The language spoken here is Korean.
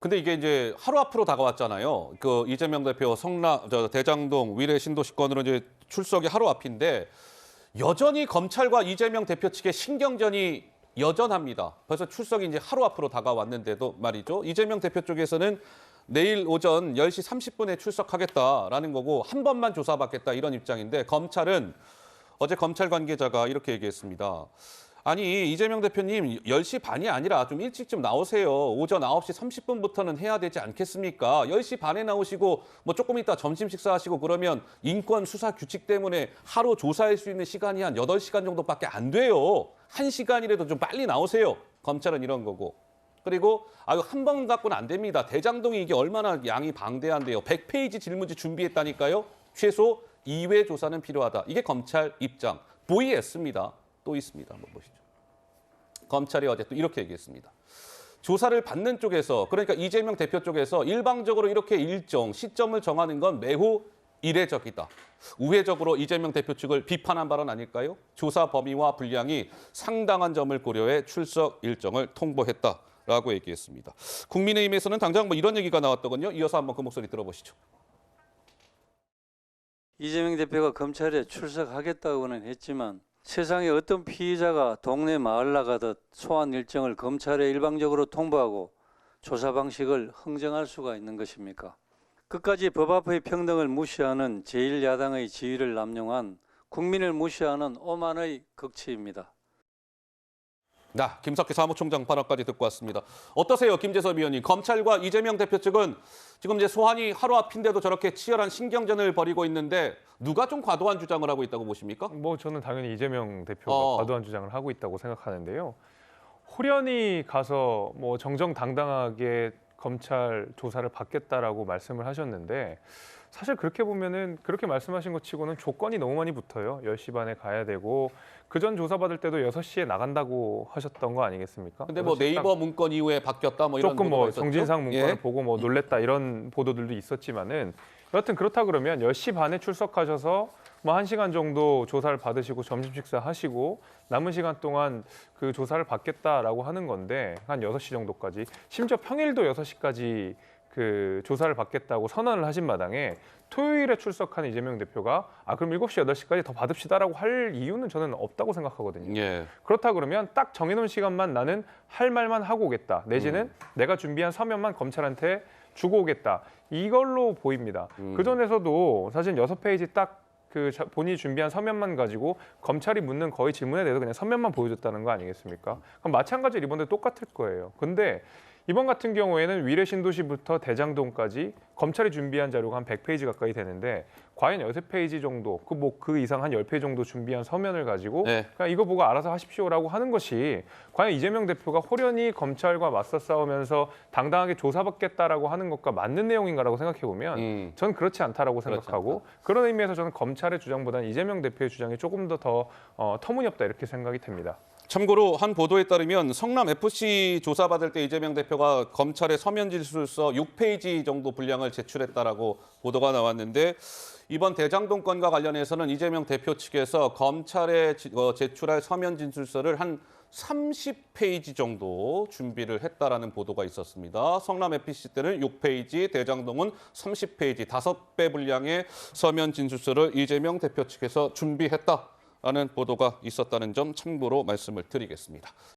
근데 이게 이제 하루 앞으로 다가왔잖아요. 그 이재명 대표 대장동 위례 신도시권으로 이제 출석이 하루 앞인데 여전히 검찰과 이재명 대표 측의 신경전이 여전합니다. 벌써 출석이 이제 하루 앞으로 다가왔는데도 말이죠. 이재명 대표 쪽에서는 내일 오전 10시 30분에 출석하겠다라는 거고 한 번만 조사받겠다 이런 입장인데 검찰은 어제 검찰 관계자가 이렇게 얘기했습니다. 아니 이재명 대표님 10시 반이 아니라 좀 일찍 좀 나오세요. 오전 9시 30분부터는 해야 되지 않겠습니까? 10시 반에 나오시고 뭐 조금 이따 점심 식사하시고 그러면 인권 수사 규칙 때문에 하루 조사할 수 있는 시간이 한 8시간 정도밖에 안 돼요. 1시간이라도 좀 빨리 나오세요. 검찰은 이런 거고. 그리고 한 번 갖고는 안 됩니다. 대장동이 이게 얼마나 양이 방대한데요. 100페이지 질문지 준비했다니까요. 최소 2회 조사는 필요하다. 이게 검찰 입장. 보이했습니다. 또 있습니다. 한번 보시죠. 검찰이 어제 또 이렇게 얘기했습니다. 조사를 받는 쪽에서 그러니까 이재명 대표 쪽에서 일방적으로 이렇게 일정, 시점을 정하는 건 매우 이례적이다. 우회적으로 이재명 대표 측을 비판한 발언 아닐까요? 조사 범위와 분량이 상당한 점을 고려해 출석 일정을 통보했다라고 얘기했습니다. 국민의힘에서는 당장 뭐 이런 얘기가 나왔더군요. 이어서 한번 그 목소리 들어보시죠. 이재명 대표가 검찰에 출석하겠다고는 했지만 세상에 어떤 피의자가 동네 마을 나가듯 소환 일정을 검찰에 일방적으로 통보하고 조사 방식을 흥정할 수가 있는 것입니까? 끝까지 법 앞의 평등을 무시하는 제1야당의 지위를 남용한 국민을 무시하는 오만의 극치입니다. 김석희 사무총장 발언까지 듣고 왔습니다. 어떠세요, 김재섭 위원님? 검찰과 이재명 대표 측은 지금 이제 소환이 하루 앞인데도 저렇게 치열한 신경전을 벌이고 있는데 누가 좀 과도한 주장을 하고 있다고 보십니까? 뭐 저는 당연히 이재명 대표가 과도한 주장을 하고 있다고 생각하는데요. 호련히 가서 뭐 정정당당하게 검찰 조사를 받겠다라고 말씀을 하셨는데 사실 그렇게 보면은 그렇게 말씀하신 것 치고는 조건이 너무 많이 붙어요. 10시 반에 가야 되고 그전 조사받을 때도 6시에 나간다고 하셨던 거 아니겠습니까? 근데 뭐 네이버 문건 이후에 바뀌었다 뭐 이런 조금 보도가 뭐 있었죠? 정진상 문건을 예. 보고 뭐 놀랬다 이런 보도들도 있었지만은 여하튼 그렇다 그러면 10시 반에 출석하셔서 뭐 1시간 정도 조사를 받으시고 점심 식사하시고 남은 시간 동안 그 조사를 받겠다라고 하는 건데 한 6시 정도까지 심지어 평일도 6시까지 그 조사를 받겠다고 선언을 하신 마당에 토요일에 출석한 이재명 대표가 그럼 7시, 8시까지 더 받읍시다라고 할 이유는 저는 없다고 생각하거든요. 예. 그렇다 그러면 딱 정해놓은 시간만 나는 할 말만 하고 오겠다. 내지는 내가 준비한 서면만 검찰한테 주고 오겠다. 이걸로 보입니다. 그전에서도 사실 6페이지 딱 그 본인이 준비한 서면만 가지고 검찰이 묻는 거의 질문에 대해서 그냥 서면만 보여줬다는 거 아니겠습니까? 그럼 마찬가지로 이번에도 똑같을 거예요. 근데 이번 같은 경우에는 위례 신도시부터 대장동까지 검찰이 준비한 자료가 한 100페이지 가까이 되는데 과연 6페이지 정도, 그 이상 한 10페이지 정도 준비한 서면을 가지고 그냥 이거 보고 알아서 하십시오라고 하는 것이 과연 이재명 대표가 호련히 검찰과 맞서 싸우면서 당당하게 조사받겠다라고 하는 것과 맞는 내용인가라고 생각해 보면 저는 그렇지 않다라고 생각하고 그런 의미에서 저는 검찰의 주장보다는 이재명 대표의 주장이 조금 더 터무니없다 이렇게 생각이 됩니다. 참고로 한 보도에 따르면 성남FC 조사받을 때 이재명 대표가 검찰에 서면 진술서 6페이지 정도 분량을 제출했다라고 보도가 나왔는데 이번 대장동 건과 관련해서는 이재명 대표 측에서 검찰에 제출할 서면 진술서를 한 30페이지 정도 준비를 했다라는 보도가 있었습니다. 성남FC 때는 6페이지, 대장동은 30페이지, 5배 분량의 서면 진술서를 이재명 대표 측에서 준비했다. 라는 보도가 있었다는 점 참고로 말씀을 드리겠습니다.